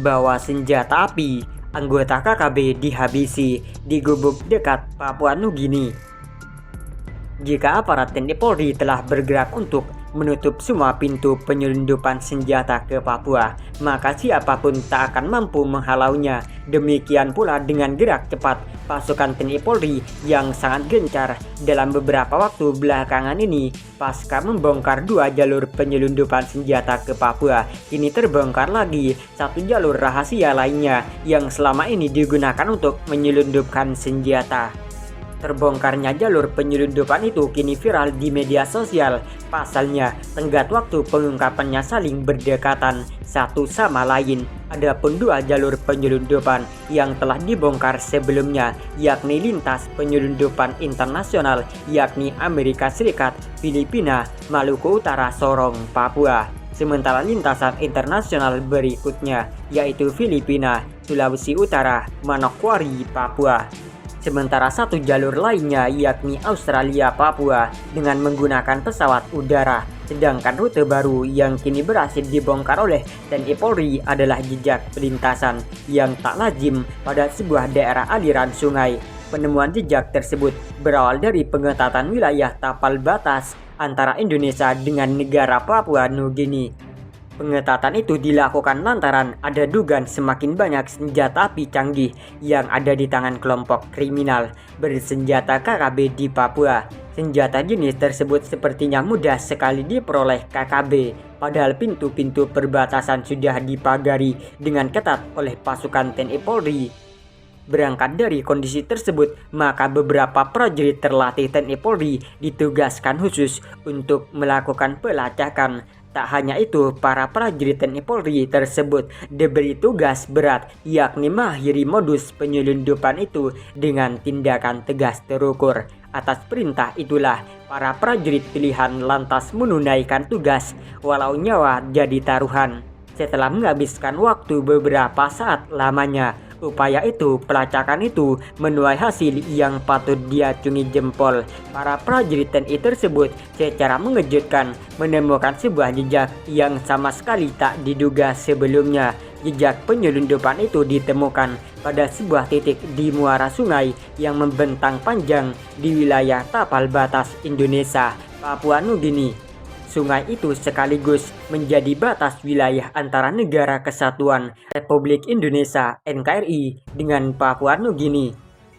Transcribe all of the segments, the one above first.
membawa senjata api. Anggota KKB dihabisi di gubuk dekat Papua Nugini. Jika aparat TNI Polri telah bergerak untuk menutup semua pintu penyelundupan senjata ke Papua, maka siapapun tak akan mampu menghalaunya. Demikian pula dengan gerak cepat pasukan TNI Polri yang sangat gencar dalam beberapa waktu belakangan ini. Pasca membongkar 2 jalur penyelundupan senjata ke Papua, kini terbongkar lagi satu jalur rahasia lainnya yang selama ini digunakan untuk menyelundupkan senjata. Terbongkarnya jalur penyelundupan itu kini viral di media sosial. Pasalnya, tenggat waktu pengungkapannya saling berdekatan satu sama lain. Adapun 2 jalur penyelundupan yang telah dibongkar sebelumnya, yakni lintas penyelundupan internasional, yakni Amerika Serikat, Filipina, Maluku Utara, Sorong, Papua. Sementara lintasan internasional berikutnya, yaitu Filipina, Sulawesi Utara, Manokwari, Papua. Sementara satu jalur lainnya yakni Australia Papua dengan menggunakan pesawat udara. Sedangkan rute baru yang kini berhasil dibongkar oleh TNI Polri adalah jejak pelintasan yang tak lazim pada sebuah daerah aliran sungai. Penemuan jejak tersebut berawal dari pengetatan wilayah tapal batas antara Indonesia dengan negara Papua Nugini. Pengetatan itu dilakukan lantaran ada dugaan semakin banyak senjata api canggih yang ada di tangan kelompok kriminal bersenjata KKB di Papua. Senjata jenis tersebut sepertinya mudah sekali diperoleh KKB, padahal pintu-pintu perbatasan sudah dipagari dengan ketat oleh pasukan TNI Polri. Berangkat dari kondisi tersebut, maka beberapa prajurit terlatih TNI Polri ditugaskan khusus untuk melakukan pelacakan. Tak hanya itu, para prajurit TNI Polri tersebut diberi tugas berat, yakni mengakhiri modus penyelundupan itu dengan tindakan tegas terukur. Atas perintah itulah, para prajurit pilihan lantas menunaikan tugas walau nyawa jadi taruhan. Setelah menghabiskan waktu beberapa saat lamanya, upaya itu, pelacakan itu menuai hasil yang patut diacungi jempol. Para prajurit TNI tersebut secara mengejutkan menemukan sebuah jejak yang sama sekali tak diduga sebelumnya. Jejak penyelundupan itu ditemukan pada sebuah titik di muara sungai yang membentang panjang di wilayah tapal batas Indonesia, Papua Nugini. Sungai itu sekaligus menjadi batas wilayah antara Negara Kesatuan Republik Indonesia (NKRI) dengan Papua Nugini.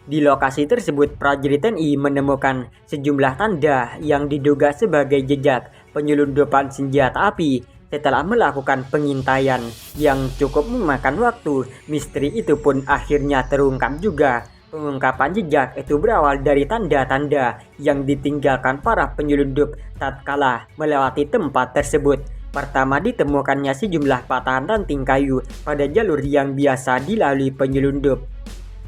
Di lokasi tersebut, prajurit TNI menemukan sejumlah tanda yang diduga sebagai jejak penyelundupan senjata api. Setelah melakukan pengintaian yang cukup memakan waktu, misteri itu pun akhirnya terungkap juga. Pengungkapan jejak itu berawal dari tanda-tanda yang ditinggalkan para penyelundup tatkala melewati tempat tersebut. Pertama, ditemukannya sejumlah patahan ranting kayu pada jalur yang biasa dilalui penyelundup.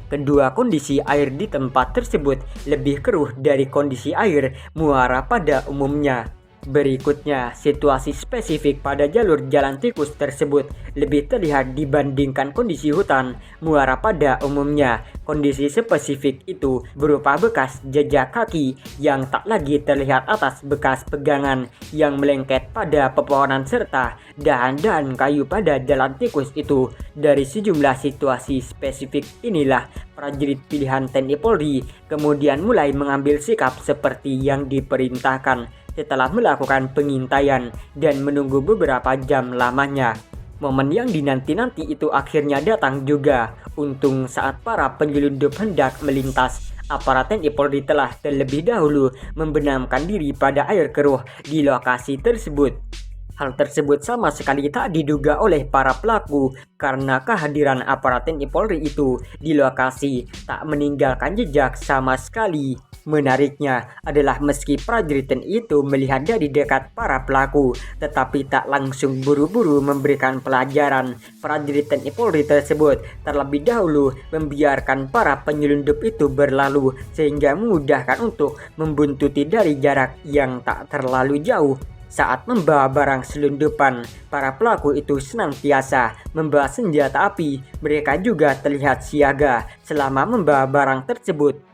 Kedua, kondisi air di tempat tersebut lebih keruh dari kondisi air muara pada umumnya. Berikutnya, situasi spesifik pada jalur jalan tikus tersebut lebih terlihat dibandingkan kondisi hutan muara pada umumnya. Kondisi spesifik itu berupa bekas jejak kaki yang tak lagi terlihat atas bekas pegangan yang melengket pada pepohonan serta dahan-dahan kayu pada jalan tikus itu. Dari sejumlah situasi spesifik inilah prajurit pilihan TNI Polri kemudian mulai mengambil sikap seperti yang diperintahkan. Setelah melakukan pengintaian dan menunggu beberapa jam lamanya, momen yang dinanti-nanti itu akhirnya datang juga. Untung saat para penyelundup hendak melintas, aparat TNI Polri telah terlebih dahulu membenamkan diri pada air keruh di lokasi tersebut. Hal tersebut sama sekali tak diduga oleh para pelaku karena kehadiran aparat TNI Polri itu di lokasi tak meninggalkan jejak sama sekali. Menariknya adalah meski prajurit TNI itu melihat dari dekat para pelaku, tetapi tak langsung buru-buru memberikan pelajaran. Prajurit TNI Polri tersebut terlebih dahulu membiarkan para penyelundup itu berlalu sehingga memudahkan untuk membuntuti dari jarak yang tak terlalu jauh. Saat membawa barang selundupan, para pelaku itu senantiasa membawa senjata api. Mereka juga terlihat siaga selama membawa barang tersebut.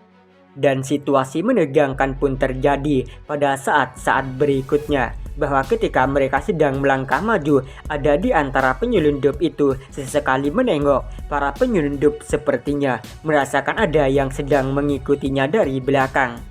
Dan situasi menegangkan pun terjadi pada saat-saat berikutnya. bahwa ketika mereka sedang melangkah maju, ada di antara penyelundup itu sesekali menengok. Para penyelundup sepertinya merasakan ada yang sedang mengikutinya dari belakang.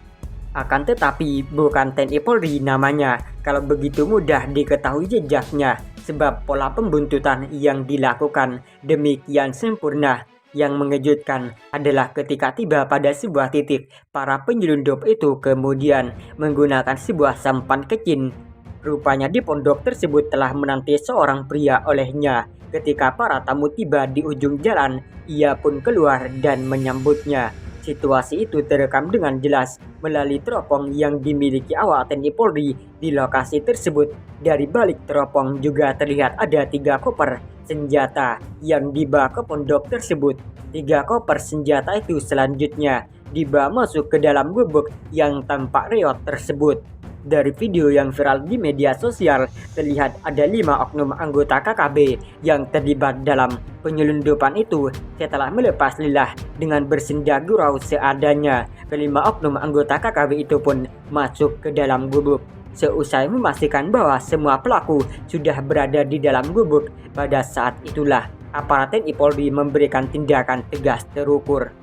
Akan tetapi bukan TNI Polri namanya kalau begitu mudah diketahui jejaknya, sebab pola pembuntutan yang dilakukan demikian sempurna. Yang mengejutkan adalah ketika tiba pada sebuah titik, para penyelundup itu kemudian menggunakan sebuah sampan kecil. Rupanya di pondok tersebut telah menanti seorang pria olehnya. Ketika para tamu tiba di ujung jalan, ia pun keluar dan menyambutnya. Situasi itu terekam dengan jelas melalui teropong yang dimiliki awak TNI Polri di lokasi tersebut. Dari balik teropong juga terlihat ada 3 koper senjata yang dibawa ke pondok tersebut. 3 koper senjata itu selanjutnya dibawa masuk ke dalam gubuk yang tampak reot tersebut. Dari video yang viral di media sosial, terlihat ada 5 oknum anggota KKB yang terlibat dalam penyelundupan itu. Setelah melepas lelah dengan bersenda gurau seadanya, kelima oknum anggota KKB itu pun masuk ke dalam gubuk. Seusai memastikan bahwa semua pelaku sudah berada di dalam gubuk, pada saat itulah aparat TNI Polri memberikan tindakan tegas terukur.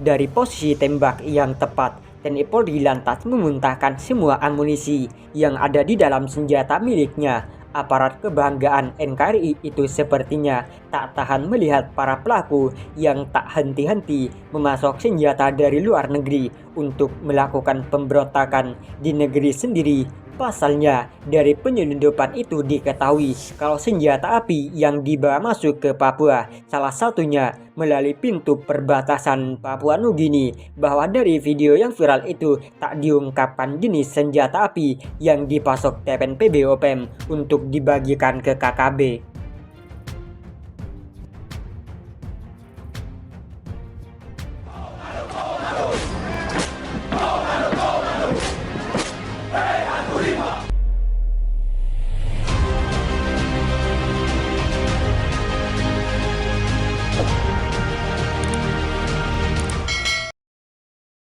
Dari posisi tembak yang tepat, TNI Polri lantas memuntahkan semua amunisi yang ada di dalam senjata miliknya. Aparat kebanggaan NKRI itu sepertinya tak tahan melihat para pelaku yang tak henti-henti memasok senjata dari luar negeri untuk melakukan pemberontakan di negeri sendiri. Pasalnya, dari penyelundupan itu diketahui kalau senjata api yang dibawa masuk ke Papua, salah satunya melalui pintu perbatasan Papua Nugini, bahwa dari video yang viral itu tak diungkapkan jenis senjata api yang dipasok TPNPB OPM untuk dibagikan ke KKB.